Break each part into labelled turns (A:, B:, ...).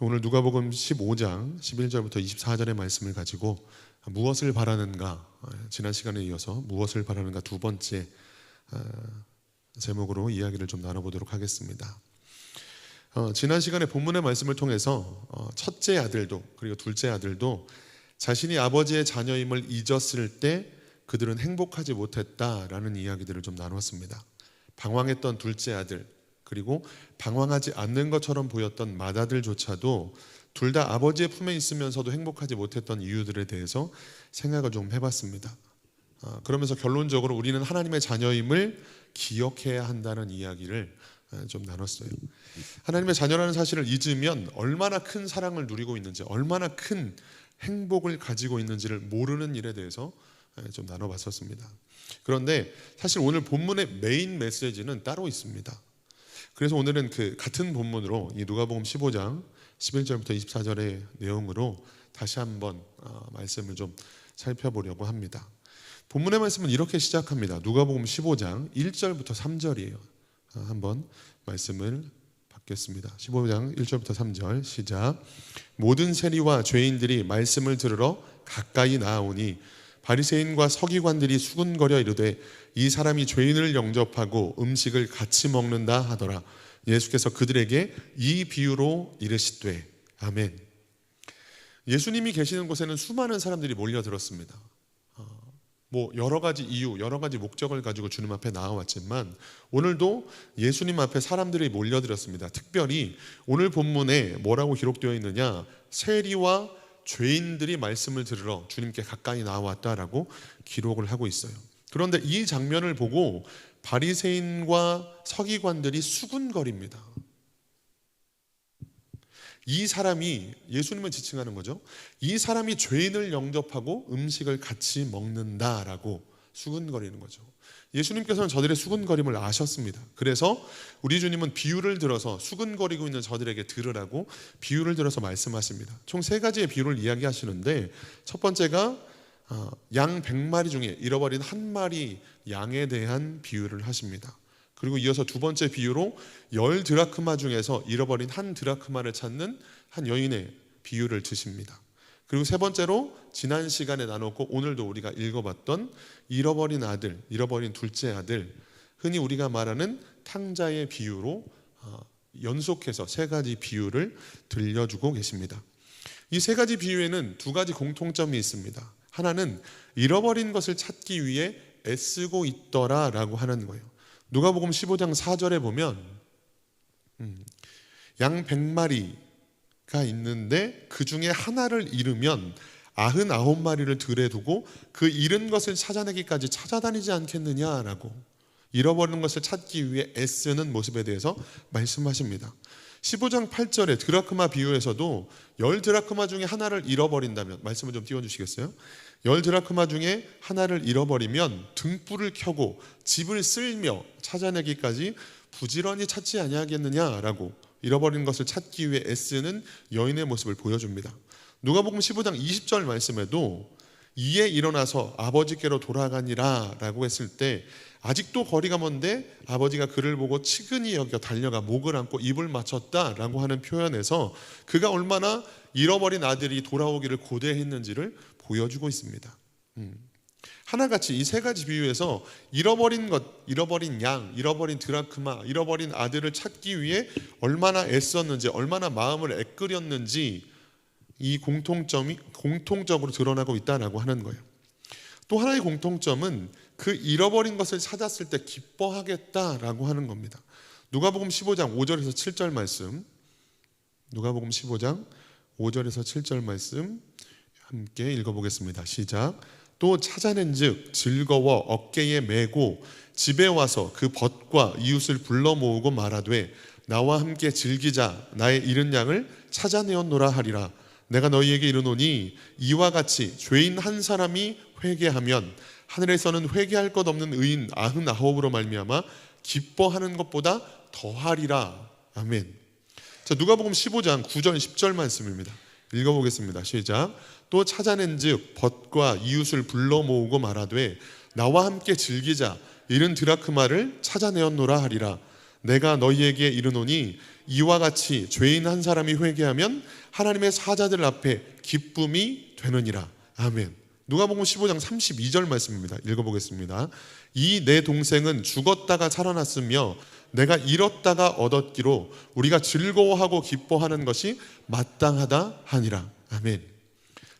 A: 오늘 누가복음 15장 11절부터 24절의 말씀을 가지고 무엇을 바라는가, 지난 시간에 이어서 무엇을 바라는가 두 번째 제목으로 이야기를 좀 나눠보도록 하겠습니다. 지난 시간에 본문의 말씀을 통해서 첫째 아들도 그리고 둘째 아들도 자신이 아버지의 자녀임을 잊었을 때 그들은 행복하지 못했다라는 이야기들을 좀 나눴습니다. 방황했던 둘째 아들, 그리고 방황하지 않는 것처럼 보였던 맏아들조차도 둘 다 아버지의 품에 있으면서도 행복하지 못했던 이유들에 대해서 생각을 좀 해봤습니다. 그러면서 결론적으로 우리는 하나님의 자녀임을 기억해야 한다는 이야기를 좀 나눴어요. 하나님의 자녀라는 사실을 잊으면 얼마나 큰 사랑을 누리고 있는지, 얼마나 큰 행복을 가지고 있는지를 모르는 일에 대해서 좀 나눠봤었습니다. 그런데 사실 오늘 본문의 메인 메시지는 따로 있습니다. 그래서 오늘은 그 같은 본문으로 이 누가복음 15장 11절부터 24절의 내용으로 다시 한번 말씀을 좀 살펴보려고 합니다. 본문의 말씀은 이렇게 시작합니다. 누가복음 15장 1절부터 3절이에요. 한번 말씀을 받겠습니다. 15장 1절부터 3절 시작. 모든 세리와 죄인들이 말씀을 들으러 가까이 나아오니 바리새인과 서기관들이 수군거려 이르되 이 사람이 죄인을 영접하고 음식을 같이 먹는다 하더라. 예수께서 그들에게 이 비유로 이르시되 아멘. 예수님이 계시는 곳에는 수많은 사람들이 몰려들었습니다. 여러 가지 이유, 여러 가지 목적을 가지고 주님 앞에 나와왔지만 오늘도 예수님 앞에 사람들이 몰려들었습니다. 특별히 오늘 본문에 뭐라고 기록되어 있느냐, 세리와 죄인들이 말씀을 들으러 주님께 가까이 나왔다라고 기록을 하고 있어요. 그런데 이 장면을 보고 바리새인과 서기관들이 수군거립니다. 이 사람이, 예수님을 지칭하는 거죠. 이 사람이 죄인을 영접하고 음식을 같이 먹는다라고 수군거리는 거죠. 예수님께서는 저들의 수군거림을 아셨습니다. 그래서 우리 주님은 비유를 들어서 수군거리고 있는 저들에게 들으라고 비유를 들어서 말씀하십니다. 총 3가지의 비유를 이야기하시는데 첫 번째가 양 100마리 중에 잃어버린 한 마리 양에 대한 비유를 하십니다. 그리고 이어서 두 번째 비유로 10드라크마 중에서 잃어버린 한 드라크마를 찾는 한 여인의 비유를 드십니다. 그리고 세 번째로 지난 시간에 나눴고 오늘도 우리가 읽어봤던 잃어버린 아들, 잃어버린 둘째 아들, 흔히 우리가 말하는 탕자의 비유로 연속해서 3가지 비유를 들려주고 계십니다. 이 3가지 비유에는 2가지 공통점이 있습니다. 하나는 잃어버린 것을 찾기 위해 애쓰고 있더라라고 하는 거예요. 누가복음 15장 4절에 보면 양 100마리가 있는데 그 중에 하나를 잃으면 99마리를 들에 두고 그 잃은 것을 찾아내기까지 찾아다니지 않겠느냐라고 잃어버린 것을 찾기 위해 애쓰는 모습에 대해서 말씀하십니다. 15장 8절에 드라크마 비유에서도 10드라크마 중에 하나를 잃어버린다면, 말씀을 좀 띄워주시겠어요? 10드라크마 중에 하나를 잃어버리면 등불을 켜고 집을 쓸며 찾아내기까지 부지런히 찾지 아니하겠느냐라고 잃어버린 것을 찾기 위해 애쓰는 여인의 모습을 보여줍니다. 누가복음 15장 20절 말씀에도 이에 일어나서 아버지께로 돌아가니라 라고 했을 때 아직도 거리가 먼데 아버지가 그를 보고 치근히 여겨 달려가 목을 안고 입을 맞췄다라고 하는 표현에서 그가 얼마나 잃어버린 아들이 돌아오기를 고대했는지를 보여주고 있습니다. 하나같이 이 3가지 비유에서 잃어버린 것, 잃어버린 양, 잃어버린 드라크마, 잃어버린 아들을 찾기 위해 얼마나 애썼는지, 얼마나 마음을 애끓였는지 이 공통점이 공통적으로 드러나고 있다라고 하는 거예요. 또 하나의 공통점은 그 잃어버린 것을 찾았을 때 기뻐하겠다라고 하는 겁니다. 누가복음 15장 5절에서 7절 말씀, 누가복음 15장 5절에서 7절 말씀 함께 읽어보겠습니다. 시작. 또 찾아낸즉 즐거워 어깨에 메고 집에 와서 그 벗과 이웃을 불러 모으고 말하되 나와 함께 즐기자. 나의 잃은 양을 찾아내었노라 하리라. 내가 너희에게 이르노니 이와 같이 죄인 한 사람이 회개하면 하늘에서는 회개할 것 없는 의인 99으로 말미암아 기뻐하는 것보다 더하리라. 아멘. 자, 누가복음 15장 9절 10절 말씀입니다. 읽어보겠습니다. 시작. 또 찾아낸즉 벗과 이웃을 불러 모으고 말하되 나와 함께 즐기자. 잃은 드라크마를 찾아내었노라 하리라. 내가 너희에게 이르노니 이와 같이 죄인 한 사람이 회개하면 하나님의 사자들 앞에 기쁨이 되느니라. 아멘. 누가복음 15장 32절 말씀입니다. 읽어보겠습니다. 이 내 동생은 죽었다가 살아났으며 내가 잃었다가 얻었기로 우리가 즐거워하고 기뻐하는 것이 마땅하다 하니라. 아멘.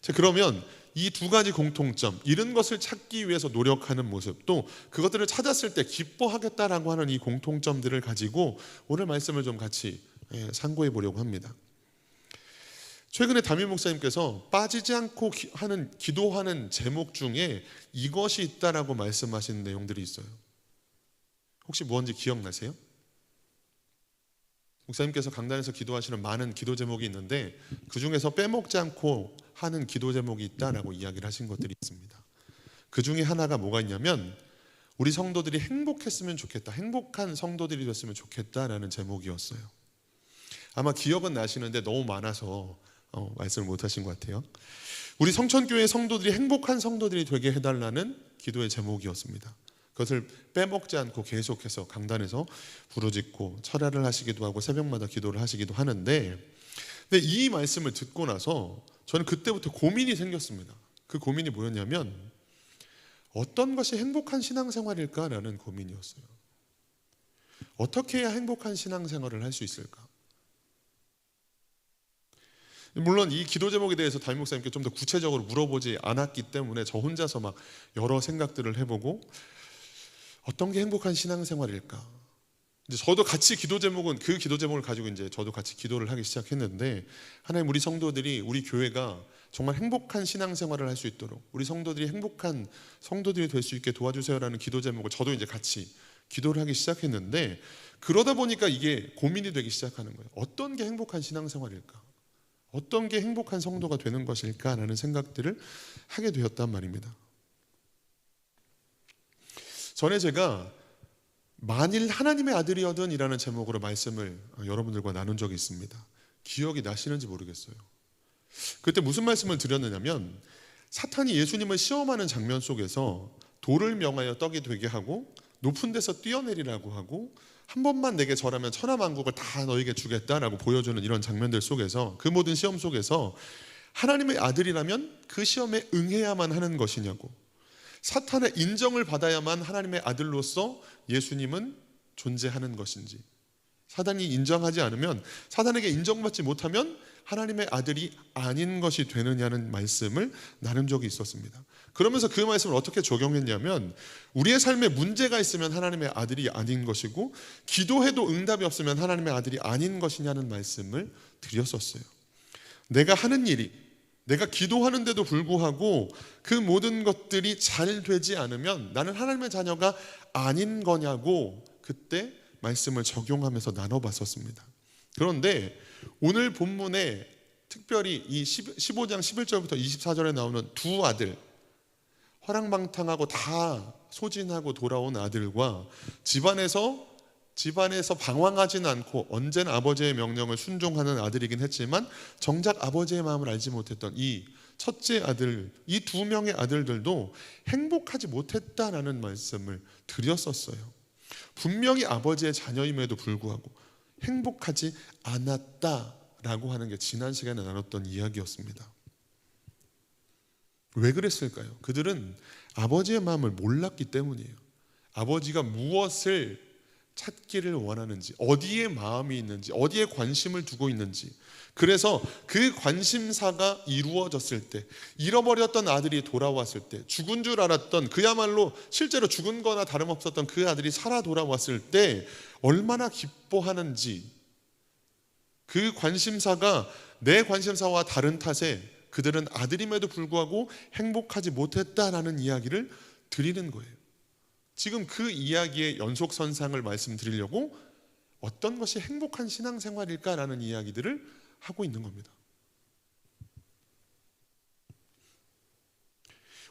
A: 자, 그러면 이 두 가지 공통점, 잃은 것을 찾기 위해서 노력하는 모습, 또 그것들을 찾았을 때 기뻐하겠다라고 하는 이 공통점들을 가지고 오늘 말씀을 좀 같이 상고해 보려고 합니다. 최근에 담임 목사님께서 빠지지 않고 기도하는 제목 중에 이것이 있다라고 말씀하시는 내용들이 있어요. 혹시 뭔지 기억나세요? 목사님께서 강단에서 기도하시는 많은 기도 제목이 있는데 그 중에서 빼먹지 않고 하는 기도 제목이 있다라고 이야기를 하신 것들이 있습니다. 그 중에 하나가 뭐가 있냐면 우리 성도들이 행복했으면 좋겠다, 행복한 성도들이 됐으면 좋겠다라는 제목이었어요. 아마 기억은 나시는데 너무 많아서 말씀을 못하신 것 같아요. 우리 성천교회 성도들이 행복한 성도들이 되게 해달라는 기도의 제목이었습니다. 그것을 빼먹지 않고 계속해서 강단에서 부르짖고 철야를 하시기도 하고 새벽마다 기도를 하시기도 하는데, 근데 이 말씀을 듣고 나서 저는 그때부터 고민이 생겼습니다. 그 고민이 뭐였냐면 어떤 것이 행복한 신앙생활일까라는 고민이었어요. 어떻게 해야 행복한 신앙생활을 할 수 있을까? 물론 이 기도 제목에 대해서 담임 목사님께 좀 더 구체적으로 물어보지 않았기 때문에 저 혼자서 막 여러 생각들을 해보고 어떤 게 행복한 신앙생활일까? 이제 저도 같이 기도 제목은 그 기도 제목을 가지고 이제 저도 같이 기도를 하기 시작했는데, 하나님 우리 성도들이, 우리 교회가 정말 행복한 신앙생활을 할 수 있도록 우리 성도들이 행복한 성도들이 될 수 있게 도와주세요라는 기도 제목을 저도 이제 같이 기도를 하기 시작했는데, 그러다 보니까 이게 고민이 되기 시작하는 거예요. 어떤 게 행복한 신앙생활일까? 어떤 게 행복한 성도가 되는 것일까라는 생각들을 하게 되었단 말입니다. 전에 제가 만일 하나님의 아들이어든 이라는 제목으로 말씀을 여러분들과 나눈 적이 있습니다. 기억이 나시는지 모르겠어요. 그때 무슨 말씀을 드렸느냐면 사탄이 예수님을 시험하는 장면 속에서 돌을 명하여 떡이 되게 하고 높은 데서 뛰어내리라고 하고 한 번만 내게 절하면 천하만국을 다 너에게 주겠다라고 보여주는 이런 장면들 속에서, 그 모든 시험 속에서 하나님의 아들이라면 그 시험에 응해야만 하는 것이냐고, 사탄의 인정을 받아야만 하나님의 아들로서 예수님은 존재하는 것인지, 사탄이 인정하지 않으면, 사탄에게 인정받지 못하면 하나님의 아들이 아닌 것이 되느냐는 말씀을 나눈 적이 있었습니다. 그러면서 그 말씀을 어떻게 적용했냐면 우리의 삶에 문제가 있으면 하나님의 아들이 아닌 것이고 기도해도 응답이 없으면 하나님의 아들이 아닌 것이냐는 말씀을 드렸었어요. 내가 하는 일이, 내가 기도하는데도 불구하고 그 모든 것들이 잘 되지 않으면 나는 하나님의 자녀가 아닌 거냐고 그때 말씀을 적용하면서 나눠봤었습니다. 그런데 오늘 본문에 특별히 이 15장 11절부터 24절에 나오는 두 아들, 허랑방탕하고 다 소진하고 돌아온 아들과 집안에서 방황하지는 않고 언제나 아버지의 명령을 순종하는 아들이긴 했지만 정작 아버지의 마음을 알지 못했던 이 첫째 아들, 이 두 명의 아들들도 행복하지 못했다라는 말씀을 드렸었어요. 분명히 아버지의 자녀임에도 불구하고 행복하지 않았다라고 하는 게 지난 시간에 나눴던 이야기였습니다. 왜 그랬을까요? 그들은 아버지의 마음을 몰랐기 때문이에요. 아버지가 무엇을 찾기를 원하는지, 어디에 마음이 있는지, 어디에 관심을 두고 있는지, 그래서 그 관심사가 이루어졌을 때, 잃어버렸던 아들이 돌아왔을 때, 죽은 줄 알았던, 그야말로 실제로 죽은 거나 다름없었던 그 아들이 살아 돌아왔을 때 얼마나 기뻐하는지, 그 관심사가 내 관심사와 다른 탓에 그들은 아들임에도 불구하고 행복하지 못했다라는 이야기를 드리는 거예요. 지금 그 이야기의 연속선상을 말씀드리려고 어떤 것이 행복한 신앙생활일까라는 이야기들을 하고 있는 겁니다.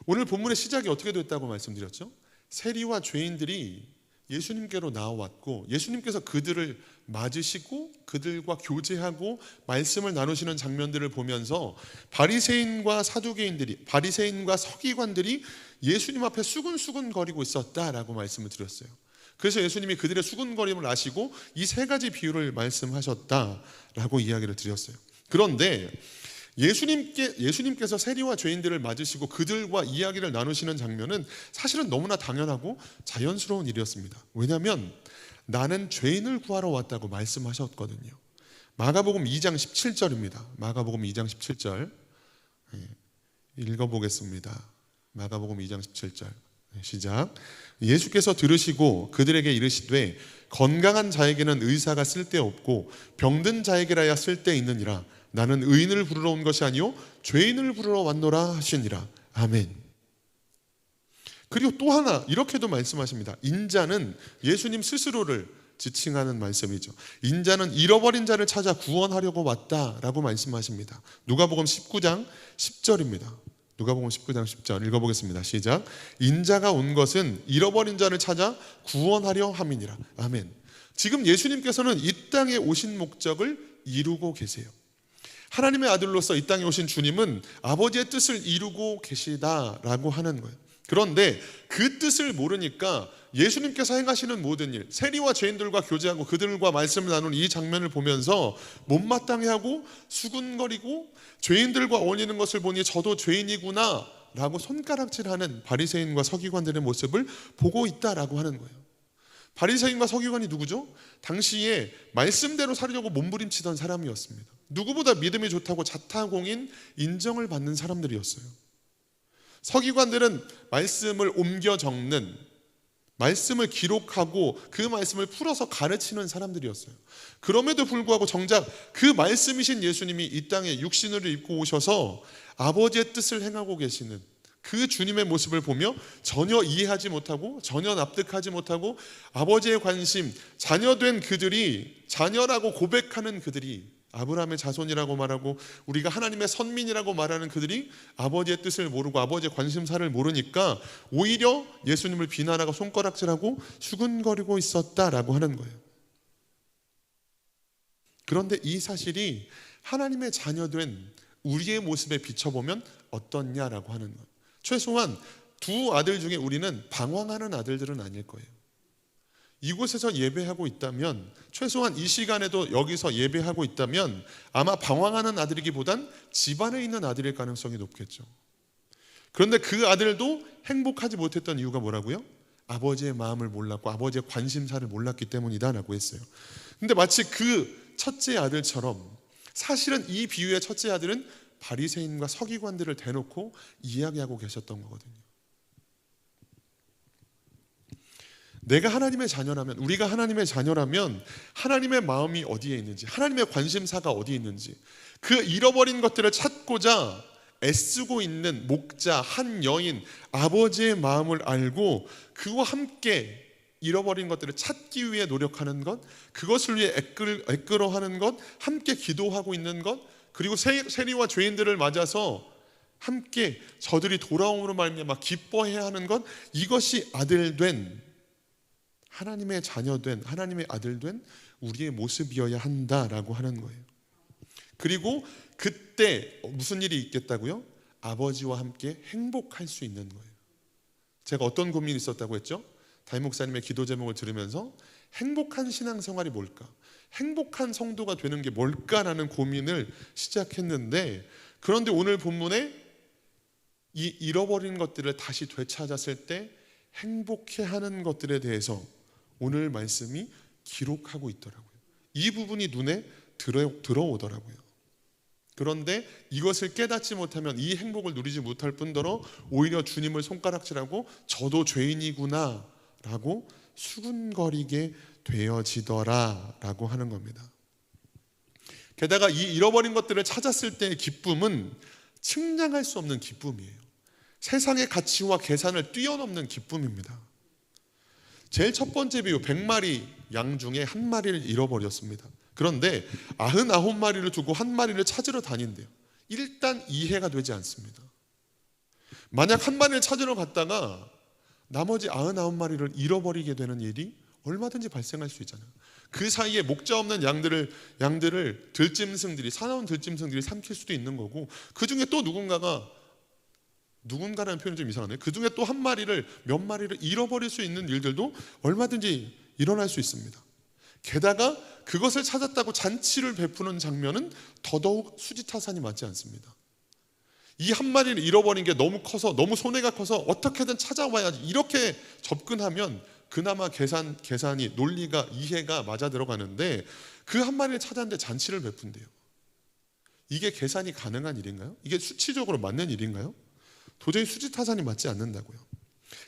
A: 오늘 본문의 시작이 어떻게 됐다고 말씀드렸죠? 세리와 죄인들이 예수님께로 나와왔고 예수님께서 그들을 맞으시고 그들과 교제하고 말씀을 나누시는 장면들을 보면서 바리새인과 사두개인들이, 바리새인과 서기관들이 예수님 앞에 수근수근 거리고 있었다라고 말씀을 드렸어요. 그래서 예수님이 그들의 수군거림을 아시고 이 세 가지 비유를 말씀하셨다라고 이야기를 드렸어요. 그런데 예수님께서 세리와 죄인들을 맞으시고 그들과 이야기를 나누시는 장면은 사실은 너무나 당연하고 자연스러운 일이었습니다. 왜냐하면 나는 죄인을 구하러 왔다고 말씀하셨거든요. 마가복음 2장 17절입니다. 마가복음 2장 17절 읽어보겠습니다. 마가복음 2장 17절 시작. 예수께서 들으시고 그들에게 이르시되 건강한 자에게는 의사가 쓸데없고 병든 자에게라야 쓸데있느니라. 나는 의인을 부르러 온 것이 아니요 죄인을 부르러 왔노라 하시니라. 아멘. 그리고 또 하나 이렇게도 말씀하십니다. 인자는 예수님 스스로를 지칭하는 말씀이죠. 인자는 잃어버린 자를 찾아 구원하려고 왔다라고 말씀하십니다. 누가복음 19장 10절입니다. 누가복음 19장 10절 읽어보겠습니다. 시작. 인자가 온 것은 잃어버린 자를 찾아 구원하려 함이니라. 아멘. 지금 예수님께서는 이 땅에 오신 목적을 이루고 계세요. 하나님의 아들로서 이 땅에 오신 주님은 아버지의 뜻을 이루고 계시다라고 하는 거예요. 그런데 그 뜻을 모르니까 예수님께서 행하시는 모든 일, 세리와 죄인들과 교제하고 그들과 말씀을 나누는 이 장면을 보면서 못마땅해하고 수군거리고 죄인들과 어울리는 것을 보니 저도 죄인이구나 라고 손가락질하는 바리새인과 서기관들의 모습을 보고 있다라고 하는 거예요. 바리새인과 서기관이 누구죠? 당시에 말씀대로 살려고 몸부림치던 사람이었습니다. 누구보다 믿음이 좋다고 자타공인 인정을 받는 사람들이었어요. 서기관들은 말씀을 옮겨 적는, 말씀을 기록하고 그 말씀을 풀어서 가르치는 사람들이었어요. 그럼에도 불구하고 정작 그 말씀이신 예수님이 이 땅에 육신을 입고 오셔서 아버지의 뜻을 행하고 계시는 그 주님의 모습을 보며 전혀 이해하지 못하고 전혀 납득하지 못하고 아버지의 관심, 자녀된 그들이, 자녀라고 고백하는 그들이, 아브라함의 자손이라고 말하고 우리가 하나님의 선민이라고 말하는 그들이 아버지의 뜻을 모르고 아버지의 관심사를 모르니까 오히려 예수님을 비난하고 손가락질하고 수군거리고 있었다라고 하는 거예요. 그런데 이 사실이 하나님의 자녀된 우리의 모습에 비춰보면 어떻냐라고 하는 거예요. 최소한 두 아들 중에 우리는 방황하는 아들들은 아닐 거예요. 이곳에서 예배하고 있다면, 최소한 이 시간에도 여기서 예배하고 있다면 아마 방황하는 아들이기보단 집안에 있는 아들일 가능성이 높겠죠. 그런데 그 아들도 행복하지 못했던 이유가 뭐라고요? 아버지의 마음을 몰랐고 아버지의 관심사를 몰랐기 때문이다라고 했어요. 근데 마치 그 첫째 아들처럼 사실은 이 비유의 첫째 아들은 바리새인과 서기관들을 대놓고 이야기하고 계셨던 거거든요. 내가 하나님의 자녀라면, 우리가 하나님의 자녀라면 하나님의 마음이 어디에 있는지, 하나님의 관심사가 어디에 있는지, 그 잃어버린 것들을 찾고자 애쓰고 있는 목자, 한 여인, 아버지의 마음을 알고 그와 함께 잃어버린 것들을 찾기 위해 노력하는 것, 그것을 위해 애끌어하는 것, 함께 기도하고 있는 것, 그리고 세리와 죄인들을 맞아서 함께 저들이 돌아옴으로 말미암아 기뻐해야 하는 것, 이것이 아들된, 하나님의 자녀된, 하나님의 아들된 우리의 모습이어야 한다라고 하는 거예요. 그리고 그때 무슨 일이 있겠다고요? 아버지와 함께 행복할 수 있는 거예요. 제가 어떤 고민이 있었다고 했죠? 담임 목사님의 기도 제목을 들으면서 행복한 신앙생활이 뭘까? 행복한 성도가 되는 게 뭘까라는 고민을 시작했는데, 그런데 오늘 본문에 이 잃어버린 것들을 다시 되찾았을 때 행복해하는 것들에 대해서 오늘 말씀이 기록하고 있더라고요. 이 부분이 눈에 들어오더라고요. 그런데 이것을 깨닫지 못하면 이 행복을 누리지 못할 뿐더러 오히려 주님을 손가락질하고 저도 죄인이구나 라고 수군거리게 되어지더라라고 하는 겁니다. 게다가 이 잃어버린 것들을 찾았을 때의 기쁨은 측량할 수 없는 기쁨이에요. 세상의 가치와 계산을 뛰어넘는 기쁨입니다. 제일 첫 번째 비유, 100마리 양 중에 한 마리를 잃어버렸습니다. 그런데 99마리를 두고 한 마리를 찾으러 다닌대요. 일단 이해가 되지 않습니다. 만약 한 마리를 찾으러 갔다가 나머지 99마리를 잃어버리게 되는 일이 얼마든지 발생할 수 있잖아요. 그 사이에 목자 없는 양들을 들짐승들이, 사나운 들짐승들이 삼킬 수도 있는 거고, 그 중에 또 누군가가 누군가라는 표현이 좀 이상하네요. 그 중에 또 한 마리를, 몇 마리를 잃어버릴 수 있는 일들도 얼마든지 일어날 수 있습니다. 게다가 그것을 찾았다고 잔치를 베푸는 장면은 더더욱 수지타산이 맞지 않습니다. 이 한 마리를 잃어버린 게 너무 커서, 너무 손해가 커서 어떻게든 찾아와야지, 이렇게 접근하면 그나마 계산이, 논리가, 이해가 맞아 들어가는데, 그 한 마리를 찾았는데 잔치를 베푼대요. 이게 계산이 가능한 일인가요? 이게 수치적으로 맞는 일인가요? 도저히 수지타산이 맞지 않는다고요.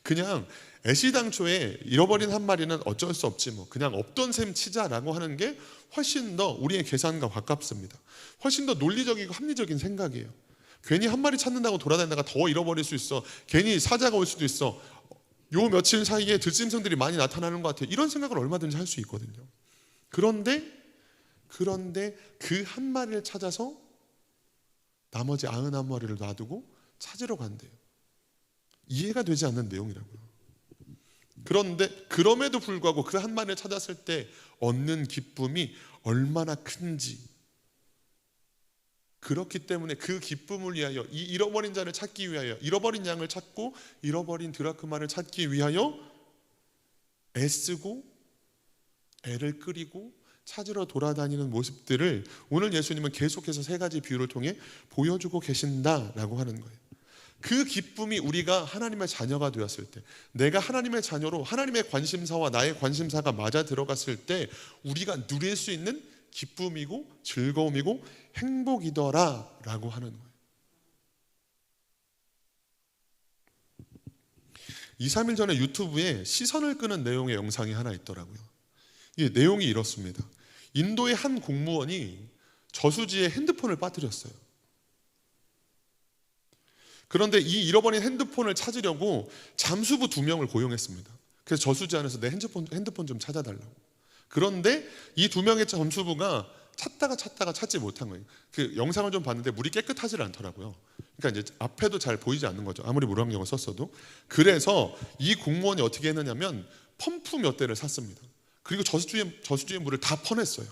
A: 그냥 애시당초에 잃어버린 한 마리는 어쩔 수 없지, 뭐 그냥 없던 셈 치자라고 하는 게 훨씬 더 우리의 계산과 가깝습니다. 훨씬 더 논리적이고 합리적인 생각이에요. 괜히 한 마리 찾는다고 돌아다니다가 더 잃어버릴 수 있어, 괜히 사자가 올 수도 있어, 요 며칠 사이에 들짐승들이 많이 나타나는 것 같아요, 이런 생각을 얼마든지 할 수 있거든요. 그런데 그 한 마리를 찾아서 나머지 99마리를 놔두고 찾으러 간대요. 이해가 되지 않는 내용이라고요. 그런데 그럼에도 불구하고 그 한 마리를 찾았을 때 얻는 기쁨이 얼마나 큰지, 그렇기 때문에 그 기쁨을 위하여, 이 잃어버린 자를 찾기 위하여, 잃어버린 양을 찾고 잃어버린 드라크마를 찾기 위하여 애쓰고 애를 끓이고 찾으러 돌아다니는 모습들을 오늘 예수님은 계속해서 세 가지 비유를 통해 보여주고 계신다라고 하는 거예요. 그 기쁨이 우리가 하나님의 자녀가 되었을 때, 내가 하나님의 자녀로 하나님의 관심사와 나의 관심사가 맞아 들어갔을 때 우리가 누릴 수 있는 기쁨이고 즐거움이고 행복이더라라고 하는 거예요. 2, 3일 전에 유튜브에 시선을 끄는 내용의 영상이 하나 있더라고요. 이 내용이 이렇습니다. 인도의 한 공무원이 저수지에 핸드폰을 빠뜨렸어요. 그런데 이 잃어버린 핸드폰을 찾으려고 잠수부 2명을 고용했습니다. 그래서 저수지 안에서 내 핸드폰 좀 찾아달라고. 그런데 이 2명의 잠수부가 찾다가 찾지 못한 거예요. 그 영상을 좀 봤는데 물이 깨끗하지 않더라고요. 그러니까 이제 앞에도 잘 보이지 않는 거죠, 아무리 물안경을 썼어도. 그래서 이 공무원이 어떻게 했느냐면 펌프 몇 대를 샀습니다. 그리고 저수지의 물을 다 퍼냈어요.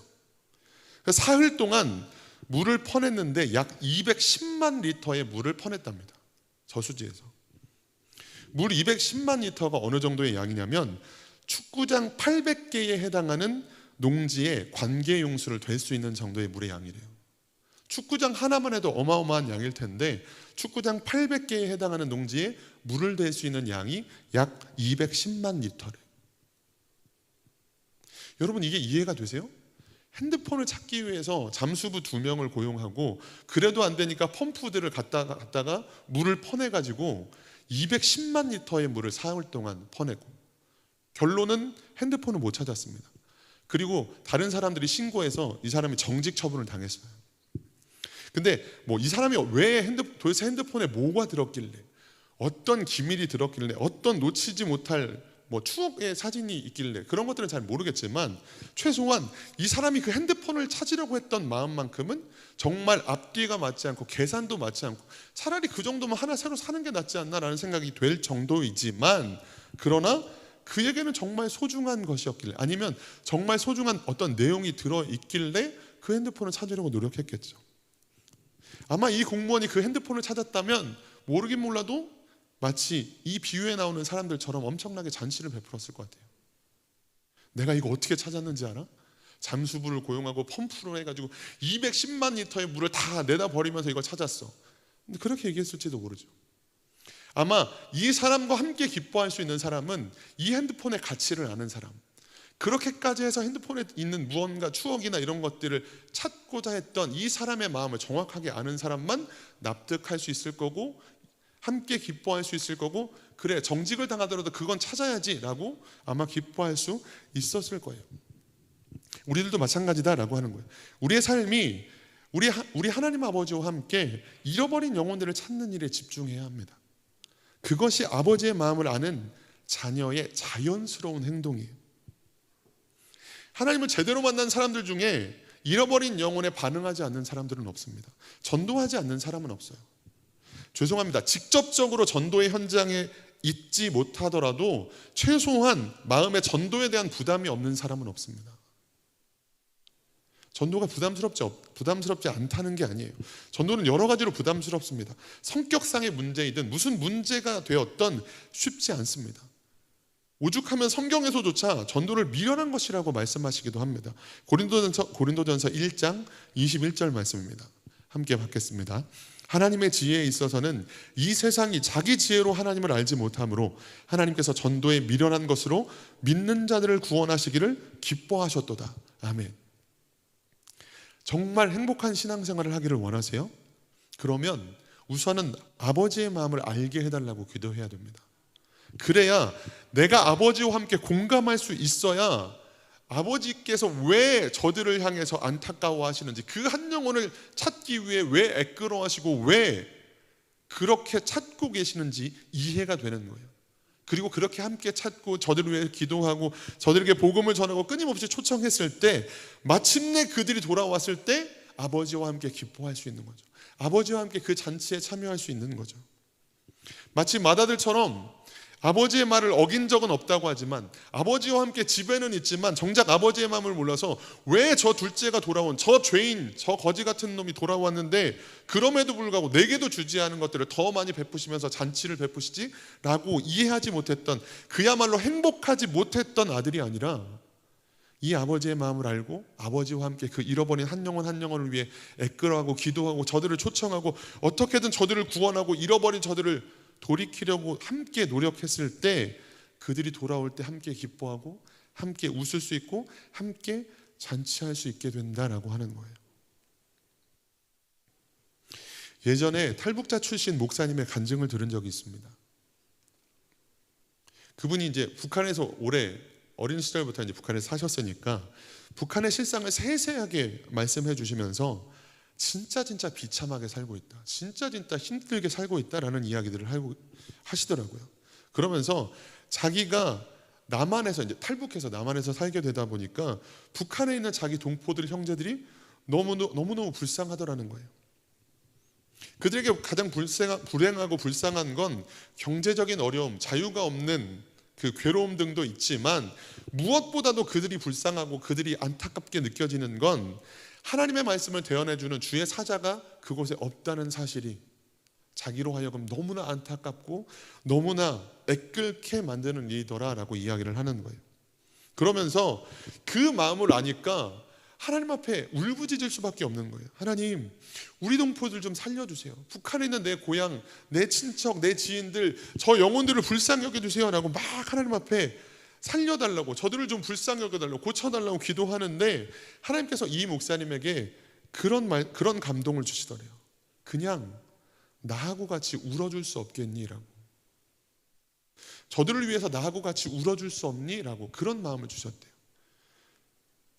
A: 그래서 사흘 동안 물을 퍼냈는데 약 210만 리터의 물을 퍼냈답니다. 저수지에서. 물 210만 리터가 어느 정도의 양이냐면 축구장 800개에 해당하는 농지의 관계용수를 될 수 있는 정도의 물의 양이래요. 축구장 하나만 해도 어마어마한 양일 텐데 축구장 800개에 해당하는 농지에 물을 댈 수 있는 양이 약 210만 리터래요. 여러분, 이게 이해가 되세요? 핸드폰을 찾기 위해서 잠수부 2명을 고용하고 그래도 안 되니까 펌프들을 갖다가 물을 퍼내가지고 210만 리터의 물을 사흘 동안 퍼내고 결론은 핸드폰을 못 찾았습니다. 그리고 다른 사람들이 신고해서 이 사람이 정직 처분을 당했어요. 근데 뭐 이 사람이 왜 도대체 핸드폰에 뭐가 들었길래, 어떤 기밀이 들었길래, 어떤 놓치지 못할 뭐 추억의 사진이 있길래, 그런 것들은 잘 모르겠지만 최소한 이 사람이 그 핸드폰을 찾으려고 했던 마음만큼은 정말 앞뒤가 맞지 않고 계산도 맞지 않고 차라리 그 정도면 하나 새로 사는 게 낫지 않나라는 생각이 될 정도이지만, 그러나 그에게는 정말 소중한 것이었길래, 아니면 정말 소중한 어떤 내용이 들어있길래 그 핸드폰을 찾으려고 노력했겠죠. 아마 이 공무원이 그 핸드폰을 찾았다면 모르긴 몰라도 마치 이 비유에 나오는 사람들처럼 엄청나게 잔치를 베풀었을 것 같아요. 내가 이거 어떻게 찾았는지 알아? 잠수부를 고용하고 펌프로 해가지고 210만 리터의 물을 다 내다 버리면서 이걸 찾았어. 근데 그렇게 얘기했을지도 모르죠. 아마 이 사람과 함께 기뻐할 수 있는 사람은 이 핸드폰의 가치를 아는 사람, 그렇게까지 해서 핸드폰에 있는 무언가 추억이나 이런 것들을 찾고자 했던 이 사람의 마음을 정확하게 아는 사람만 납득할 수 있을 거고 함께 기뻐할 수 있을 거고, 그래 정직을 당하더라도 그건 찾아야지라고 아마 기뻐할 수 있었을 거예요. 우리들도 마찬가지다라고 하는 거예요. 우리의 삶이 우리 하나님 아버지와 함께 잃어버린 영혼들을 찾는 일에 집중해야 합니다. 그것이 아버지의 마음을 아는 자녀의 자연스러운 행동이에요. 하나님을 제대로 만난 사람들 중에 잃어버린 영혼에 반응하지 않는 사람들은 없습니다. 전도하지 않는 사람은 없어요. 죄송합니다. 직접적으로 전도의 현장에 있지 못하더라도 최소한 마음의 전도에 대한 부담이 없는 사람은 없습니다. 전도가 부담스럽지 않다는 게 아니에요. 전도는 여러 가지로 부담스럽습니다. 성격상의 문제이든 무슨 문제가 되었던 쉽지 않습니다. 오죽하면 성경에서조차 전도를 미련한 것이라고 말씀하시기도 합니다. 고린도전서 1장 21절 말씀입니다. 함께 받겠습니다. 하나님의 지혜에 있어서는 이 세상이 자기 지혜로 하나님을 알지 못하므로 하나님께서 전도에 미련한 것으로 믿는 자들을 구원하시기를 기뻐하셨도다. 아멘. 정말 행복한 신앙생활을 하기를 원하세요? 그러면 우선은 아버지의 마음을 알게 해달라고 기도해야 됩니다. 그래야 내가 아버지와 함께 공감할 수 있어야 아버지께서 왜 저들을 향해서 안타까워 하시는지, 그 한 영혼을 찾기 위해 왜 애끌어 하시고 왜 그렇게 찾고 계시는지 이해가 되는 거예요. 그리고 그렇게 함께 찾고 저들을 위해 기도하고 저들에게 복음을 전하고 끊임없이 초청했을 때 마침내 그들이 돌아왔을 때 아버지와 함께 기뻐할 수 있는 거죠. 아버지와 함께 그 잔치에 참여할 수 있는 거죠. 마치 마다들처럼 아버지의 말을 어긴 적은 없다고 하지만 아버지와 함께 집에는 있지만 정작 아버지의 마음을 몰라서 왜 저 둘째가 돌아온 저 죄인, 저 거지 같은 놈이 돌아왔는데 그럼에도 불구하고 내게도 주지 않은 것들을 더 많이 베푸시면서 잔치를 베푸시지? 라고 이해하지 못했던, 그야말로 행복하지 못했던 아들이 아니라 이 아버지의 마음을 알고 아버지와 함께 그 잃어버린 한 영혼 한 영혼을 위해 애끌어하고 기도하고 저들을 초청하고 어떻게든 저들을 구원하고 잃어버린 저들을 돌이키려고 함께 노력했을 때 그들이 돌아올 때 함께 기뻐하고 함께 웃을 수 있고 함께 잔치할 수 있게 된다라고 하는 거예요. 예전에 탈북자 출신 목사님의 간증을 들은 적이 있습니다. 그분이 이제 북한에서 오래 어린 시절부터 이제 북한에 사셨으니까 북한의 실상을 세세하게 말씀해 주시면서 진짜 비참하게 살고 있다, 진짜 힘들게 살고 있다라는 이야기들을 하시더라고요. 그러면서 자기가 남한에서 이제 탈북해서 남한에서 살게 되다 보니까 북한에 있는 자기 동포들, 형제들이 너무너무 불쌍하더라는 거예요. 그들에게 가장 불행하고 불쌍한 건 경제적인 어려움, 자유가 없는 그 괴로움 등도 있지만 무엇보다도 그들이 불쌍하고 그들이 안타깝게 느껴지는 건 하나님의 말씀을 대언해주는 주의 사자가 그곳에 없다는 사실이 자기로 하여금 너무나 안타깝고 너무나 애끓게 만드는 일이더라라고 이야기를 하는 거예요. 그러면서 그 마음을 아니까 하나님 앞에 울부짖을 수밖에 없는 거예요. 하나님, 우리 동포들 좀 살려주세요. 북한에 있는 내 고향, 내 친척, 내 지인들, 저 영혼들을 불쌍히 여겨주세요 라고 막 하나님 앞에 살려달라고, 저들을 좀 불쌍히 여겨달라고, 고쳐달라고 기도하는데 하나님께서 이 목사님에게 그런 감동을 주시더래요. 그냥 나하고 같이 울어줄 수 없겠니? 라고. 저들을 위해서 나하고 같이 울어줄 수 없니? 라고 그런 마음을 주셨대요.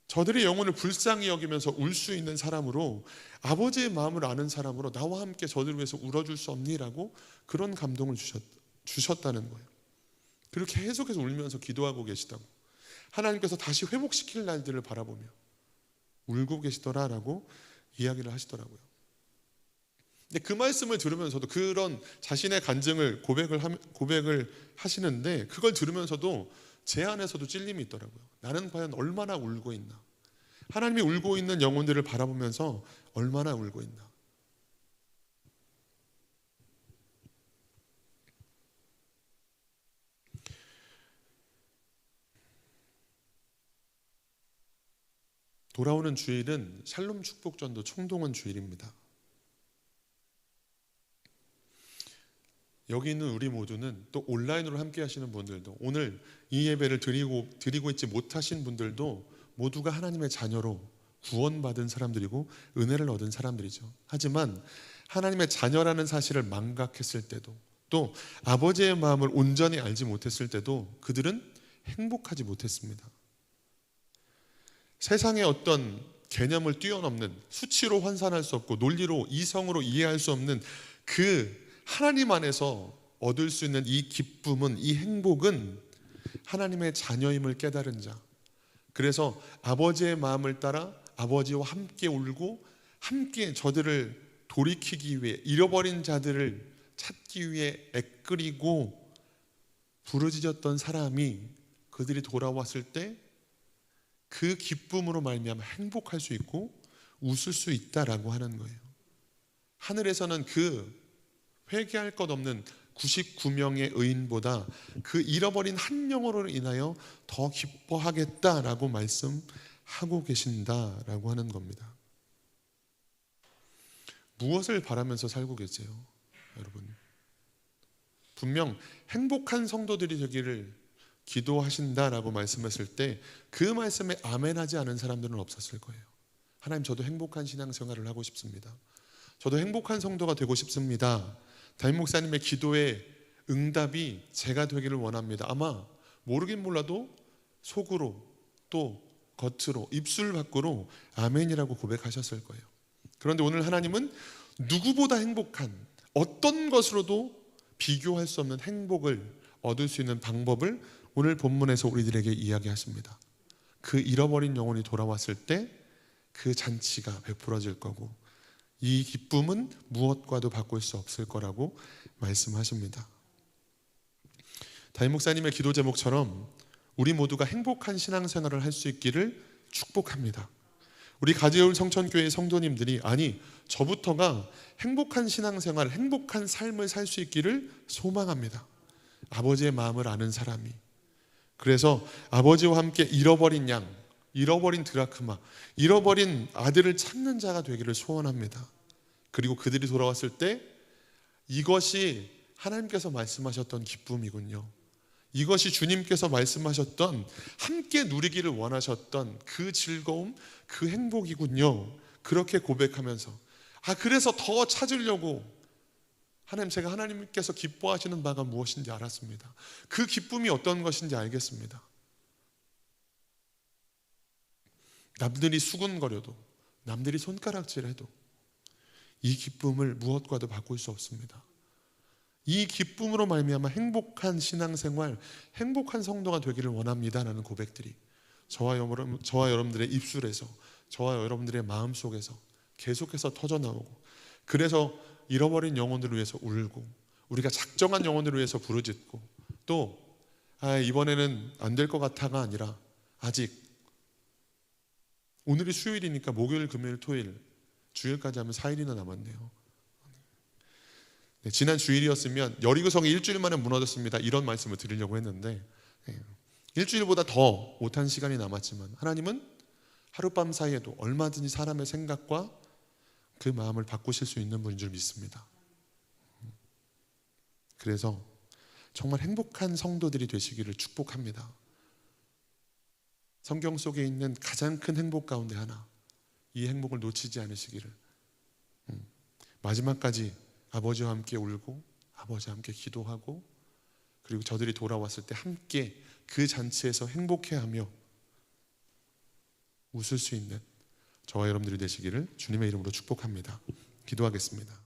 A: 저들의 영혼을 불쌍히 여기면서 울 수 있는 사람으로, 아버지의 마음을 아는 사람으로 나와 함께 저들을 위해서 울어줄 수 없니? 라고 그런 감동을 주셨다는 거예요. 그렇게 계속해서 울면서 기도하고 계시다고, 하나님께서 다시 회복시킬 날들을 바라보며 울고 계시더라라고 이야기를 하시더라고요. 근데 그 말씀을 들으면서도 그런 자신의 간증을 고백을 하시는데 그걸 들으면서도 제 안에서도 찔림이 있더라고요. 나는 과연 얼마나 울고 있나, 하나님이 울고 있는 영혼들을 바라보면서 얼마나 울고 있나. 돌아오는 주일은 샬롬 축복전도 총동원 주일입니다. 여기 있는 우리 모두는, 또 온라인으로 함께 하시는 분들도, 오늘 이 예배를 드리고 있지 못하신 분들도 모두가 하나님의 자녀로 구원받은 사람들이고 은혜를 얻은 사람들이죠. 하지만 하나님의 자녀라는 사실을 망각했을 때도, 또 아버지의 마음을 온전히 알지 못했을 때도 그들은 행복하지 못했습니다. 세상의 어떤 개념을 뛰어넘는, 수치로 환산할 수 없고 논리로, 이성으로 이해할 수 없는 그 하나님 안에서 얻을 수 있는 이 기쁨은, 이 행복은 하나님의 자녀임을 깨달은 자, 그래서 아버지의 마음을 따라 아버지와 함께 울고 함께 저들을 돌이키기 위해, 잃어버린 자들을 찾기 위해 애끓이고 부르짖었던 사람이 그들이 돌아왔을 때 그 기쁨으로 말미암아 행복할 수 있고 웃을 수 있다라고 하는 거예요. 하늘에서는 그 회개할 것 없는 99명의 의인보다 그 잃어버린 한 영혼으로 인하여 더 기뻐하겠다라고 말씀하고 계신다라고 하는 겁니다. 무엇을 바라면서 살고 계세요, 여러분? 분명 행복한 성도들이 되기를 기도하신다라고 말씀했을 때 그 말씀에 아멘하지 않은 사람들은 없었을 거예요. 하나님, 저도 행복한 신앙생활을 하고 싶습니다. 저도 행복한 성도가 되고 싶습니다. 담임 목사님의 기도의 응답이 제가 되기를 원합니다. 아마 모르긴 몰라도 속으로 또 겉으로 입술 밖으로 아멘이라고 고백하셨을 거예요. 그런데 오늘 하나님은 누구보다 행복한, 어떤 것으로도 비교할 수 없는 행복을 얻을 수 있는 방법을 오늘 본문에서 우리들에게 이야기하십니다. 그 잃어버린 영혼이 돌아왔을 때 그 잔치가 베풀어질 거고 이 기쁨은 무엇과도 바꿀 수 없을 거라고 말씀하십니다. 담임 목사님의 기도 제목처럼 우리 모두가 행복한 신앙생활을 할 수 있기를 축복합니다. 우리 가지울 성천교회 성도님들이, 아니 저부터가 행복한 신앙생활, 행복한 삶을 살 수 있기를 소망합니다. 아버지의 마음을 아는 사람이, 그래서 아버지와 함께 잃어버린 양, 잃어버린 드라크마, 잃어버린 아들을 찾는 자가 되기를 소원합니다. 그리고 그들이 돌아왔을 때 이것이 하나님께서 말씀하셨던 기쁨이군요. 이것이 주님께서 말씀하셨던, 함께 누리기를 원하셨던 그 즐거움, 그 행복이군요. 그렇게 고백하면서, 그래서 더 찾으려고, 하나님, 제가 하나님께서 기뻐하시는 바가 무엇인지 알았습니다. 그 기쁨이 어떤 것인지 알겠습니다. 남들이 수군거려도, 남들이 손가락질해도 이 기쁨을 무엇과도 바꿀 수 없습니다. 이 기쁨으로 말미암아 행복한 신앙생활, 행복한 성도가 되기를 원합니다라는 고백들이 저와 여러분들의 입술에서, 저와 여러분들의 마음속에서 계속해서 터져나오고, 그래서 잃어버린 영혼들을 위해서 울고, 우리가 작정한 영혼들을 위해서 부르짖고, 또 이번에는 안 될 것 같아가 아니라 아직, 오늘이 수요일이니까 목요일, 금요일, 토요일, 주일까지 하면 4일이나 남았네요. 지난 주일이었으면 여리고성이 일주일 만에 무너졌습니다, 이런 말씀을 드리려고 했는데, 일주일보다 더 못한 시간이 남았지만 하나님은 하룻밤 사이에도 얼마든지 사람의 생각과 그 마음을 바꾸실 수 있는 분인 줄 믿습니다. 그래서 정말 행복한 성도들이 되시기를 축복합니다. 성경 속에 있는 가장 큰 행복 가운데 하나, 이 행복을 놓치지 않으시기를, 마지막까지 아버지와 함께 울고 아버지와 함께 기도하고, 그리고 저들이 돌아왔을 때 함께 그 잔치에서 행복해하며 웃을 수 있는 저와 여러분들이 되시기를 주님의 이름으로 축복합니다. 기도하겠습니다.